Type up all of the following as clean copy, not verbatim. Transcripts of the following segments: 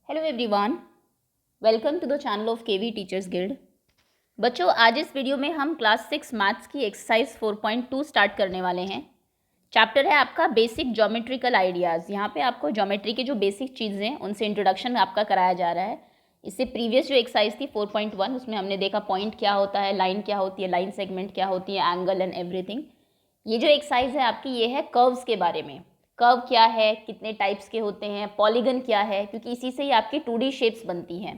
Hello everyone, welcome to the channel of KV teachers guild. बच्चों, आज इस वीडियो में हम क्लास 6 मैथ्स की एक्सरसाइज 4.2 स्टार्ट करने वाले हैं। चैप्टर है आपका बेसिक ज्योमेट्रिकल आइडियाज़। यहाँ पे आपको ज्योमेट्री के जो बेसिक चीज़ें हैं उनसे इंट्रोडक्शन आपका कराया जा रहा है। इससे प्रीवियस जो एक्सरसाइज थी 4.1 उसमें हमने देखा पॉइंट क्या होता है, लाइन क्या होती है, लाइन सेगमेंट क्या होती है, एंगल एंड एवरीथिंग। ये जो एक्सरसाइज है आपकी ये है कर्व्स के बारे में। कर्व क्या है, कितने टाइप्स के होते हैं, पॉलीगन क्या है, क्योंकि इसी से ही आपकी 2D शेप्स बनती हैं।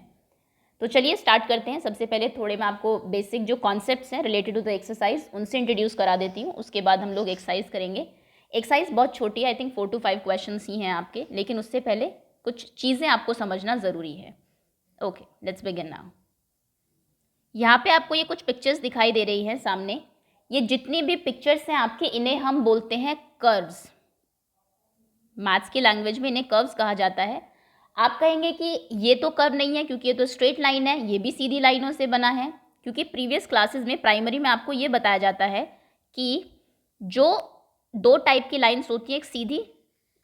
तो चलिए स्टार्ट करते हैं। सबसे पहले थोड़े मैं आपको बेसिक जो कॉन्सेप्ट्स हैं रिलेटेड टू द एक्सरसाइज उनसे इंट्रोड्यूस करा देती हूँ। उसके बाद हम लोग एक्सरसाइज करेंगे। एक्सरसाइज बहुत छोटी है, आई थिंक 4 to 5 क्वेश्चंस ही हैं आपके, लेकिन उससे पहले कुछ चीज़ें आपको समझना ज़रूरी है। Okay, let's begin now. यहाँ पे आपको ये कुछ पिक्चर्स दिखाई दे रही हैं सामने। ये जितनी भी पिक्चर्स हैं आपके, इन्हें हम बोलते हैं कर्व्स। मैथ्स की लैंग्वेज में इन्हें कर्व्स कहा जाता है। आप कहेंगे कि ये तो कर्व नहीं है क्योंकि ये तो स्ट्रेट लाइन है, ये भी सीधी लाइनों से बना है। क्योंकि प्रीवियस क्लासेस में प्राइमरी में आपको ये बताया जाता है कि जो दो टाइप की लाइन्स होती हैं, एक सीधी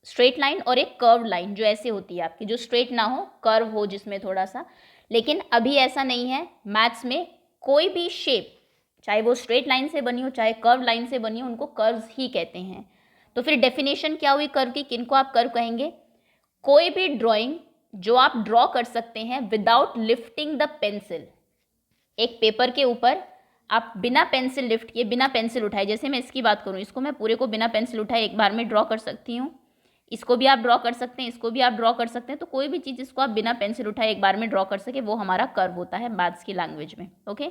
स्ट्रेट लाइन और एक कर्व लाइन, जो ऐसे होती है आपकी, जो स्ट्रेट ना हो, कर्व हो जिसमें थोड़ा सा। लेकिन अभी ऐसा नहीं है। मैथ्स में कोई भी शेप, चाहे वो स्ट्रेट लाइन से बनी हो चाहे कर्व लाइन से बनी हो, उनको कर्व्स ही कहते हैं। तो फिर डेफिनेशन क्या हुई कर्व की, किनको आप कर्व कहेंगे? कोई भी ड्राइंग जो आप ड्रॉ कर सकते हैं विदाउट लिफ्टिंग द पेंसिल। एक पेपर के ऊपर आप बिना पेंसिल लिफ्ट किए, बिना पेंसिल उठाए, जैसे मैं इसकी बात करूँ, इसको मैं पूरे को बिना पेंसिल उठाए एक बार में ड्रॉ कर सकती हूँ। इसको भी आप ड्रॉ कर सकते हैं, इसको भी आप ड्रॉ कर सकते हैं। तो कोई भी चीज़ जिसको आप बिना पेंसिल उठाए एक बार में ड्रॉ कर सके, वो हमारा कर्व होता है मैथ्स की लैंग्वेज में। ओके,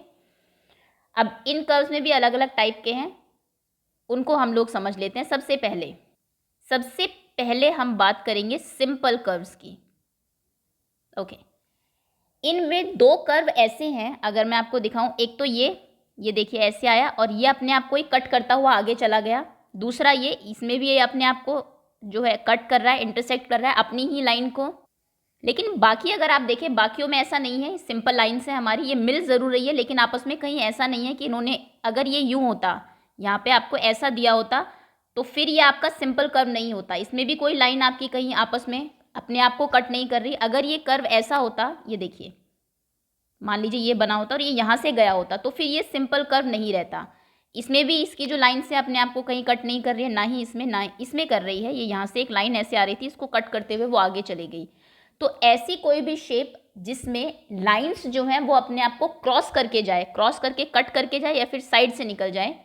अब इन कर्व्स में भी अलग अलग टाइप के हैं, उनको हम लोग समझ लेते हैं। सबसे पहले हम बात करेंगे सिंपल कर्व्स की। ओके, इनमें दो कर्व ऐसे हैं, अगर मैं आपको दिखाऊं, एक तो ये देखिए ऐसे आया और ये अपने आप को ही कट करता हुआ आगे चला गया। दूसरा ये, इसमें भी ये अपने आप को जो है कट कर रहा है, इंटरसेक्ट कर रहा है अपनी ही लाइन को। लेकिन बाकी अगर आप देखें, बाकियों में ऐसा नहीं है। सिंपल लाइन्स है हमारी, ये मिल ज़रूर रही है, लेकिन आपस में कहीं ऐसा नहीं है कि इन्होंने, अगर ये यूँ होता, यहाँ पे आपको ऐसा दिया होता, तो फिर ये आपका सिंपल कर्व नहीं होता। इसमें भी कोई लाइन आपकी कहीं आपस में अपने आप को कट नहीं कर रही। अगर ये कर्व ऐसा होता, ये देखिए, मान लीजिए ये बना होता और ये यहाँ से गया होता, तो फिर ये सिंपल कर्व नहीं रहता। इसमें भी इसकी जो लाइन से अपने आप को कहीं कट नहीं कर रही है, ना ही इसमें, ना इसमें कर रही है। ये यहाँ से एक लाइन ऐसे आ रही थी, इसको कट करते हुए वो आगे चली गई। तो ऐसी कोई भी शेप जिसमें लाइंस जो हैं वो अपने आप को क्रॉस करके जाए, क्रॉस करके कट करके जाए, या फिर साइड से निकल जाए,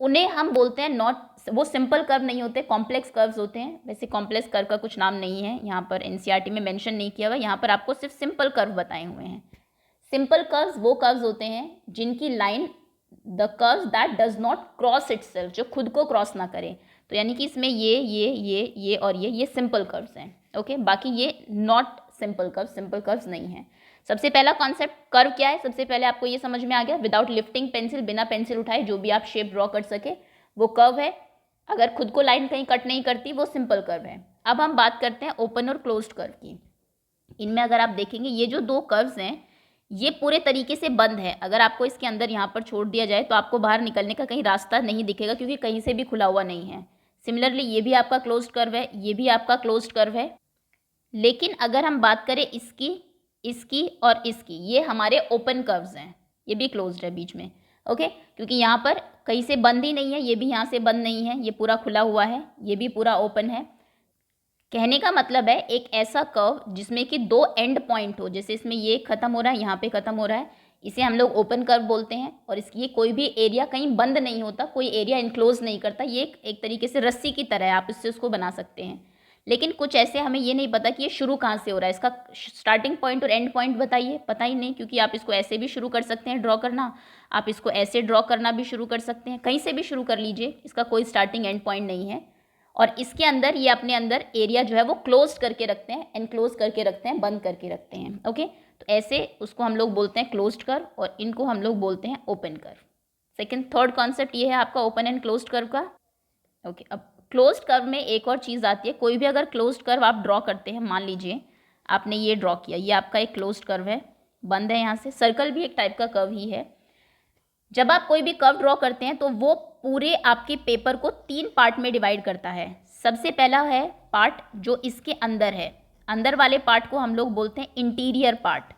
उन्हें हम बोलते हैं नॉट, वो सिंपल कर्व नहीं होते, कॉम्प्लेक्स कर्व्स होते हैं। वैसे कॉम्प्लेक्स कर्व का कुछ नाम नहीं है यहाँ पर, एनसीईआरटी में मेंशन नहीं किया हुआ। यहाँ पर आपको सिर्फ सिंपल कर्व बताए हुए हैं। सिंपल कर्व्स वो कर्व्स होते हैं जिनकी line, the curves that does not cross itself, जो खुद को क्रॉस ना करे। तो यानी कि इसमें ये और ये सिंपल कर्व्स हैं। ओके, बाकी ये नॉट सिंपल कर्व्स नहीं है। सबसे पहला कॉन्सेप्ट कर्व क्या है, सबसे पहले आपको ये समझ में आ गया। विदाउट लिफ्टिंग पेंसिल, बिना पेंसिल उठाए जो भी आप शेप ड्रॉ कर सके वो कर्व है। अगर खुद को लाइन कहीं कट नहीं करती, वो सिंपल कर्व है। अब हम बात करते हैं ओपन और क्लोज्ड कर्व की। इनमें अगर आप देखेंगे, ये जो दो कर्व्स हैं ये पूरे तरीके से बंद है। अगर आपको इसके अंदर यहाँ पर छोड़ दिया जाए तो आपको बाहर निकलने का कहीं रास्ता नहीं दिखेगा, क्योंकि कहीं से भी खुला हुआ नहीं है। सिमिलरली ये भी आपका क्लोज्ड कर्व है, ये भी आपका क्लोज्ड कर्व है। लेकिन अगर हम बात करें इसकी और इसकी, ये हमारे ओपन कर्व्स हैं, ये भी क्लोज्ड है बीच में। ओके, क्योंकि यहाँ पर कहीं से बंद ही नहीं है, ये भी यहाँ से बंद नहीं है, ये पूरा खुला हुआ है, ये भी पूरा ओपन है। कहने का मतलब है एक ऐसा कर्व जिसमें कि दो एंड पॉइंट हो, जैसे इसमें ये खत्म हो रहा है, यहाँ पे खत्म हो रहा है, इसे हम लोग ओपन कर्व बोलते हैं। और इसकी ये कोई भी एरिया कहीं बंद नहीं होता, कोई एरिया इनक्लोज नहीं करता। ये एक तरीके से रस्सी की तरह है, आप इससे उसको बना सकते हैं। लेकिन कुछ ऐसे हमें ये नहीं पता कि ये शुरू कहाँ से हो रहा है, इसका स्टार्टिंग पॉइंट और एंड पॉइंट बताइए, पता ही नहीं। क्योंकि आप इसको ऐसे भी शुरू कर सकते हैं ड्रॉ करना, आप इसको ऐसे ड्रॉ करना भी शुरू कर सकते हैं, कहीं से भी शुरू कर लीजिए, इसका कोई स्टार्टिंग एंड पॉइंट नहीं है। और इसके अंदर ये अपने अंदर एरिया जो है वो क्लोज करके रखते हैं, एनक्लोज करके रखते हैं, बंद करके रखते हैं। ओके, तो ऐसे उसको हम लोग बोलते हैं क्लोज्ड कर्व, और इनको हम लोग बोलते हैं ओपन कर्व। थर्ड कॉन्सेप्ट ये है आपका ओपन एंड क्लोज्ड कर्व का। ओके, अब क्लोज्ड कर्व में एक और चीज़ आती है। कोई भी अगर क्लोज्ड कर्व आप ड्रॉ करते हैं, मान लीजिए आपने ये ड्रॉ किया, ये आपका एक क्लोज्ड कर्व है, बंद है यहाँ से। सर्कल भी एक टाइप का कर्व ही है। जब आप कोई भी कर्व ड्रॉ करते हैं तो वो पूरे आपके पेपर को 3 पार्ट में डिवाइड करता है। सबसे पहला है पार्ट जो इसके अंदर है। अंदर वाले पार्ट को हम लोग बोलते हैं इंटीरियर पार्ट।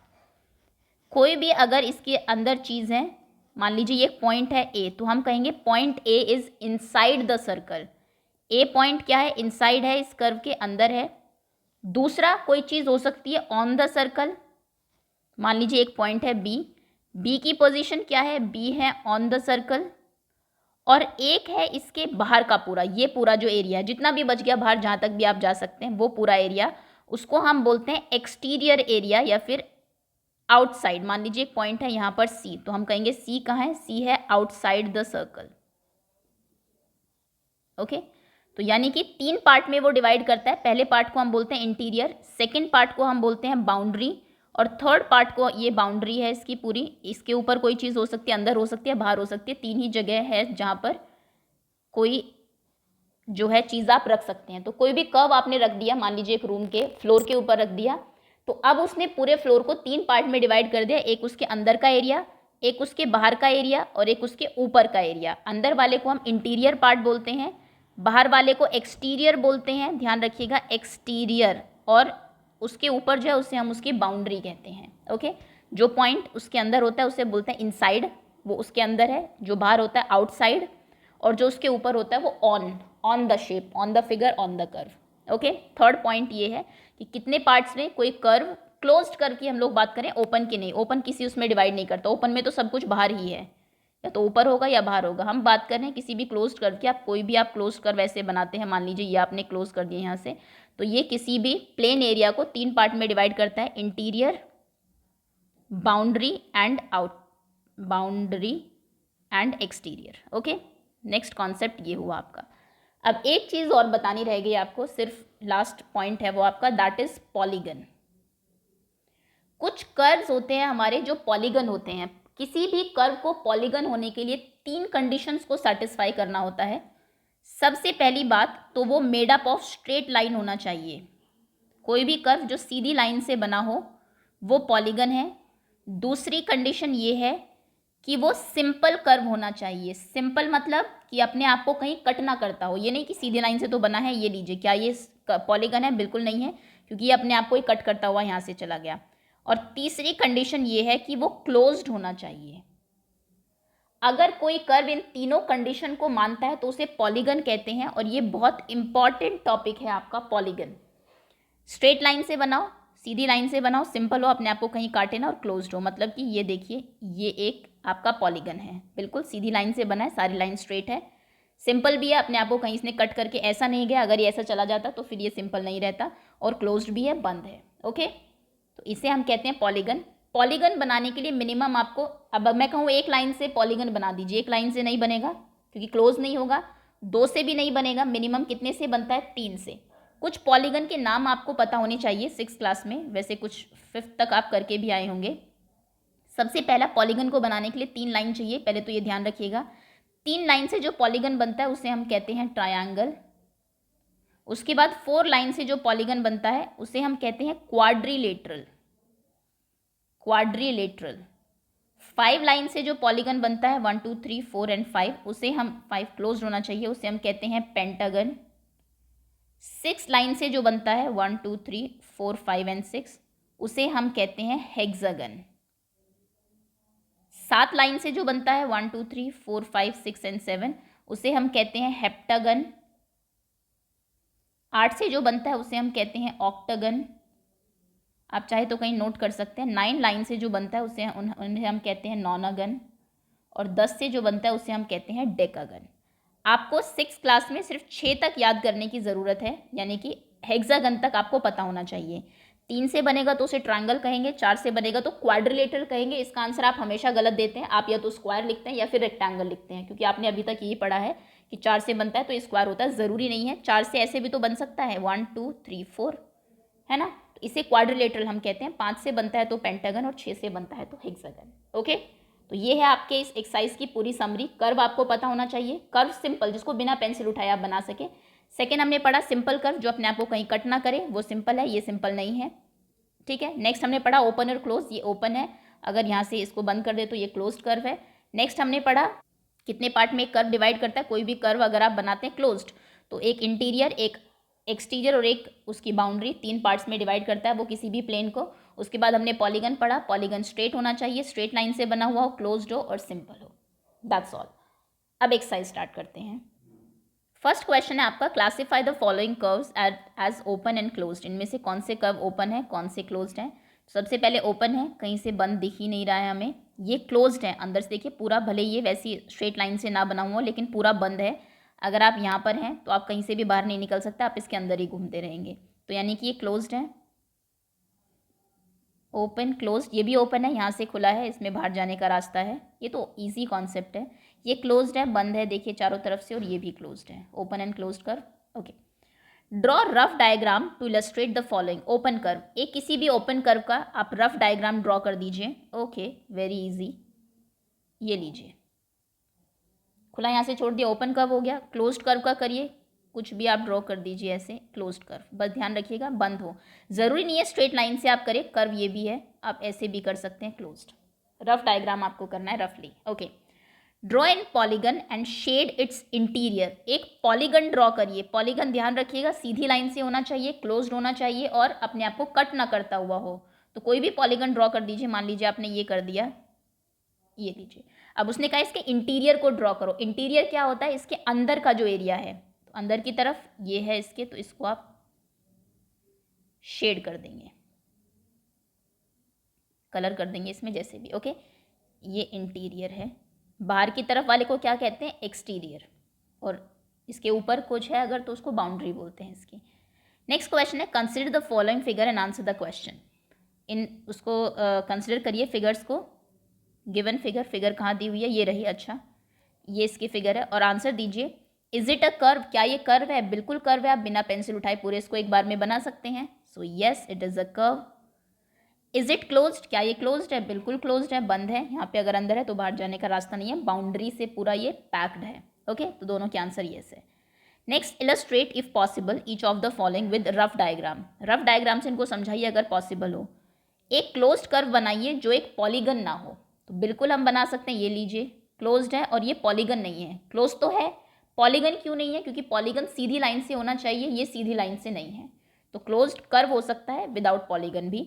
कोई भी अगर इसके अंदर चीज़ है, मान लीजिए ये पॉइंट है ए, तो हम कहेंगे point A is inside the circle. A point क्या है, इनसाइड है, इस कर्व के अंदर है। दूसरा कोई चीज़ हो सकती है ऑन द सर्कल, मान लीजिए एक पॉइंट है बी, बी की पोजीशन क्या है, बी है ऑन द सर्कल, और एक है इसके बाहर का पूरा, ये पूरा जो एरिया है जितना भी बच गया बाहर जहाँ तक भी आप जा सकते हैं वो पूरा एरिया, उसको हम बोलते हैं एक्सटीरियर एरिया या फिर आउटसाइड। मान लीजिए एक पॉइंट है यहाँ पर सी, तो हम कहेंगे सी कहाँ है, सी है आउटसाइड द सर्कल। ओके, तो यानी कि 3 पार्ट में वो डिवाइड करता है। पहले पार्ट को हम बोलते हैं इंटीरियर, सेकेंड पार्ट को हम बोलते हैं बाउंड्री, और थर्ड पार्ट को, ये बाउंड्री है इसकी पूरी, इसके ऊपर कोई चीज़ हो सकती है, अंदर हो सकती है, बाहर हो सकती है, 3 ही जगह है जहाँ पर कोई जो है चीज़ आप रख सकते हैं। तो कोई भी कर्व आपने रख दिया, मान लीजिए एक रूम के फ्लोर के ऊपर रख दिया, तो अब उसने पूरे फ्लोर को 3 पार्ट में डिवाइड कर दिया, एक उसके अंदर का एरिया, एक उसके बाहर का एरिया और एक उसके ऊपर का एरिया। अंदर वाले को हम इंटीरियर पार्ट बोलते हैं, बाहर वाले को एक्सटीरियर बोलते हैं, ध्यान रखिएगा एक्सटीरियर, और उसके ऊपर जो है उसे हम उसकी बाउंड्री कहते हैं। ओके, जो पॉइंट उसके अंदर होता है उसे बोलते हैं इनसाइड, वो उसके अंदर है, जो बाहर होता है आउटसाइड, और जो उसके ऊपर होता है वो on the shape, on the figure, on the curve. Okay, third point ये है कि कितने पार्ट्स में कोई कर्व, क्लोज्ड कर्व की हम लोग बात करें, ओपन की नहीं, ओपन किसी उसमें डिवाइड नहीं करता, ओपन में तो सब कुछ बाहर ही है, या तो ऊपर होगा या बाहर होगा। हम बात कर रहे हैं किसी भी क्लोज्ड कर्व की, आप कोई भी आप क्लोज्ड कर्व ऐसे बनाते हैं, मान लीजिए ये आपने क्लोज कर दिया यहाँ से, तो ये किसी भी प्लेन एरिया को 3 पार्ट में डिवाइड करता है, interior, boundary and exterior. Okay, next concept ये हुआ आपका। अब एक चीज़ और बतानी रह गई आपको, सिर्फ लास्ट पॉइंट है वो आपका, दैट इज पॉलीगन। कुछ कर्व्स होते हैं हमारे जो पॉलीगन होते हैं। किसी भी कर्व को पॉलीगन होने के लिए 3 कंडीशंस को सेटिस्फाई करना होता है। सबसे पहली बात तो वो made up of straight line होना चाहिए। कोई भी कर्व जो सीधी लाइन से बना हो वो पॉलीगन है। दूसरी कंडीशन ये है कि वो सिंपल कर्व होना चाहिए। सिंपल मतलब कि अपने आप को कहीं कट ना करता हो, ये नहीं कि सीधी लाइन से तो बना है, ये लीजिए क्या ये पॉलीगन है, बिल्कुल नहीं है, क्योंकि ये अपने आप को ही कट करता हुआ यहाँ से चला गया। और तीसरी कंडीशन ये है कि वो क्लोज्ड होना चाहिए। अगर कोई कर्व इन तीनों कंडीशन को मानता है तो उसे पॉलीगन कहते हैं, और ये बहुत इंपॉर्टेंट टॉपिक है आपका पॉलीगन। स्ट्रेट लाइन से बनाओ, सीधी लाइन से बनाओ, सिंपल हो, अपने आप को कहीं काटे ना, और क्लोज्ड हो, मतलब कि ये देखिए ये एक आपका पॉलीगन है, बिल्कुल सीधी लाइन से बना है, सारी लाइन स्ट्रेट है, सिंपल भी है, अपने आप को कहीं इसने कट करके ऐसा नहीं गया, अगर ये ऐसा चला जाता तो फिर ये सिंपल नहीं रहता, और क्लोज्ड भी है, बंद है। ओके, तो इसे हम कहते हैं पॉलीगन। पॉलीगन बनाने के लिए मिनिमम आपको, अब मैं कहूँ एक लाइन से पॉलीगन बना दीजिए, एक लाइन से नहीं बनेगा क्योंकि क्लोज नहीं होगा, 2 से भी नहीं बनेगा, मिनिमम कितने से बनता है, 3 से। कुछ पॉलीगन के नाम आपको पता होने चाहिए 6th क्लास में, वैसे कुछ 5th तक आप करके भी आए होंगे। सबसे पहला पॉलीगन को बनाने के लिए 3 लाइन चाहिए, पहले तो ये ध्यान रखिएगा। 3 लाइन से जो पॉलीगन बनता है उसे हम कहते हैं ट्रायंगल। उसके बाद 4 लाइन से जो पॉलीगन बनता है उसे हम कहते हैं क्वाड्रिलेटरल। 5 लाइन से जो पॉलीगन बनता है 1 2 3 4 एंड 5, उसे हम 5 क्लोज होना चाहिए, उसे हम कहते हैं पेंटागन। 6 लाइन से जो बनता है 1 2 3 4 5 एंड 6, उसे हम कहते हैं हेक्सागन। 7 लाइन से जो बनता है 1 2 3 4 5 6 एंड 7, उसे हम कहते हैं हेप्टागन। 8 से जो बनता है उसे हम कहते हैं ऑक्टागन, आप चाहे तो कहीं नोट कर सकते हैं। 9 लाइन से जो बनता है उसे उन्हें हम कहते हैं नॉनागन, और 10 से जो बनता है उसे हम कहते हैं डेकागन। आपको 6th क्लास में सिर्फ 6 तक याद करने की ज़रूरत है, यानी कि हेक्सागन तक आपको पता होना चाहिए। 3 से बनेगा तो उसे ट्रायंगल कहेंगे, 4 से बनेगा तो क्वाड्रिलेटरल कहेंगे। इसका आंसर आप हमेशा गलत देते हैं, आप या तो स्क्वायर लिखते हैं या फिर रेक्टेंगल लिखते हैं, क्योंकि आपने अभी तक यही पढ़ा है कि 4 से बनता है तो स्क्वायर होता है, ज़रूरी नहीं है। 4 से ऐसे भी तो बन सकता है 1 2 3 4, है ना, तो इसे क्वाड्रिलेटरल हम कहते हैं। 5 से बनता है तो पेंटागन, और 6 से बनता है तो हेक्सागन। ओके, तो ये है आपके इस एक्सरसाइज की पूरी समरी। कर्व आपको पता होना चाहिए, कर्व सिंपल जिसको बिना पेंसिल उठाए आप बना सके। सेकेंड हमने पढ़ा सिंपल कर्व जो अपने आप को कहीं कट ना करे, वो सिंपल है, ये सिंपल नहीं है, ठीक है। नेक्स्ट हमने पढ़ा ओपन और क्लोज, ये ओपन है, अगर यहाँ से इसको बंद कर दे तो ये क्लोज्ड कर्व है। नेक्स्ट हमने पढ़ा कितने पार्ट में एक कर्व डिवाइड करता है, कोई भी कर्व अगर आप बनाते हैं क्लोज्ड, तो एक इंटीरियर, एक एक्सटीरियर और एक उसकी बाउंड्री 3 पार्ट्स में डिवाइड करता है वो किसी भी प्लेन को। उसके बाद हमने पॉलीगन पढ़ा, पॉलीगन स्ट्रेट होना चाहिए, स्ट्रेट लाइन से बना हुआ हो, क्लोज्ड हो और सिंपल हो। That's all. अब एक्सरसाइज स्टार्ट करते हैं। फर्स्ट क्वेश्चन है आपका, classify the following curves as open and closed. इनमें से कौन से कर्व ओपन है, कौन से क्लोज्ड है। सबसे पहले ओपन है, कहीं से बंद दिख ही नहीं रहा है हमें। ये क्लोज्ड है, अंदर से देखिए पूरा, भले ये वैसी स्ट्रेट लाइन से ना बना हुआ लेकिन पूरा बंद है। अगर आप यहाँ पर हैं तो आप कहीं से भी बाहर नहीं निकल सकते, आप इसके अंदर ही घूमते रहेंगे। तो यानी कि ये क्लोज्ड है। ओपन क्लोज्ड, ये भी ओपन है, यहाँ से खुला है, इसमें बाहर जाने का रास्ता है। ये तो इजी कॉन्सेप्ट है। ये क्लोज्ड है, बंद है, देखिए चारों तरफ से, और ये भी क्लोज्ड है। Open and closed curve. Okay, draw rough diagram to illustrate the following. Open curve, एक किसी भी ओपन कर्व का आप रफ डायग्राम ड्रॉ कर दीजिए। Okay, very easy. ये लीजिए, खुला यहाँ से छोड़ दिया, ओपन कर्व हो गया। क्लोज्ड कर्व का करिए, कुछ भी आप ड्रॉ कर दीजिए ऐसे, क्लोज्ड कर्व। बस ध्यान रखिएगा बंद हो, ज़रूरी नहीं है स्ट्रेट लाइन से आप करें, कर्व ये भी है, आप ऐसे भी कर सकते हैं क्लोज्ड। रफ डायग्राम आपको करना है रफली। Okay, draw in polygon and shade its interior. एक पॉलीगन ड्रॉ करिए। पॉलीगन ध्यान रखिएगा सीधी लाइन से होना चाहिए, क्लोज्ड होना चाहिए और अपने आप को कट ना करता हुआ हो। तो कोई भी पॉलीगन ड्रॉ कर दीजिए। मान लीजिए आपने ये कर दिया, ये लीजिए। अब उसने कहा इसके इंटीरियर को ड्रॉ करो। इंटीरियर क्या होता है, इसके अंदर का जो एरिया है, तो अंदर की तरफ ये है इसके, तो इसको आप शेड कर देंगे, कलर कर देंगे इसमें जैसे भी। ओके, ये इंटीरियर है। बाहर की तरफ वाले को क्या कहते हैं, एक्सटीरियर। और इसके ऊपर कुछ है अगर तो उसको बाउंड्री बोलते हैं इसकी। नेक्स्ट क्वेश्चन है, consider the following figure and answer the question. इन उसको कंसिडर करिए फिगर्स को। गिवन फिगर कहाँ दी हुई है, ये रही। अच्छा, ये इसकी फिगर है और आंसर दीजिए। इज इट अ कर्व, क्या ये कर्व है, बिल्कुल कर्व है, आप बिना पेंसिल उठाए पूरे इसको एक बार में बना सकते हैं। So yes, it is a curve. Is it closed, क्या ये क्लोज्ड है, बिल्कुल क्लोज्ड है, बंद है, यहाँ पे अगर अंदर है तो बाहर जाने का रास्ता नहीं है, बाउंड्री से पूरा ये पैक्ड है। ओके, तो दोनों के आंसर यस है। Next, illustrate if possible each of the following with rough diagram. Rough diagram से इनको समझाइए अगर पॉसिबल हो। एक क्लोज्ड कर्व बनाइए जो एक पॉलीगन ना हो। तो बिल्कुल हम बना सकते हैं, ये लीजिए, क्लोज्ड है और ये पॉलीगन नहीं है। क्लोज तो है, पॉलीगन क्यों नहीं है, क्योंकि पॉलीगन सीधी लाइन से होना चाहिए, ये सीधी लाइन से नहीं है। तो क्लोज्ड कर्व हो सकता है विदाउट पॉलीगन भी।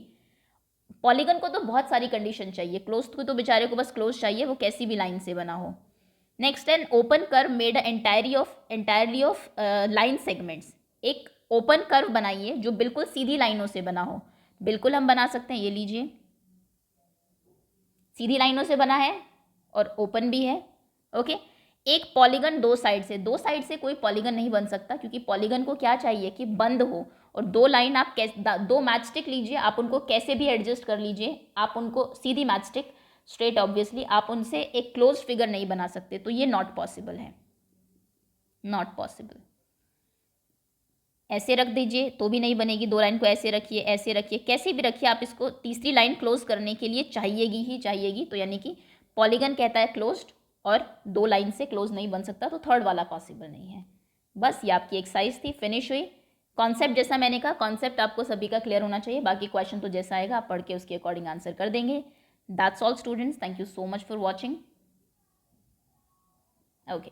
पॉलीगन को तो बहुत सारी कंडीशन चाहिए, क्लोज्ड को तो बेचारे को बस क्लोज चाहिए, वो कैसी भी लाइन से बना हो। Next, an open curve made entirely of line segments. एक ओपन कर्व बनाइए जो बिल्कुल सीधी लाइनों से बना हो। बिल्कुल हम बना सकते हैं, ये लीजिए, सीधी लाइनों से बना है और ओपन भी है। ओके, एक पॉलीगन दो साइड से कोई पॉलीगन नहीं बन सकता, क्योंकि पॉलीगन को क्या चाहिए कि बंद हो। और दो लाइन आप दो मैच स्टिक लीजिए, आप उनको कैसे भी एडजस्ट कर लीजिए, आप उनको सीधी मैच स्टिक स्ट्रेट, ऑब्वियसली आप उनसे एक क्लोज फिगर नहीं बना सकते, तो ये नॉट पॉसिबल है, नॉट पॉसिबल। ऐसे रख दीजिए तो भी नहीं बनेगी, दो लाइन को ऐसे रखिए, ऐसे रखिए, कैसे भी रखिए, आप इसको तीसरी लाइन क्लोज करने के लिए चाहिएगी ही चाहिएगी। तो यानी कि पॉलीगन कहता है क्लोज्ड और दो लाइन से क्लोज नहीं बन सकता, तो थर्ड वाला पॉसिबल नहीं है। बस ये आपकी एक्सरसाइज थी, फिनिश हुई। कॉन्सेप्ट जैसा मैंने कहा, कॉन्सेप्ट आपको सभी का क्लियर होना चाहिए, बाकी क्वेश्चन तो जैसा आएगा आप पढ़ के उसके अकॉर्डिंग आंसर कर देंगे। That's all students, thank you so much for watching. Okay.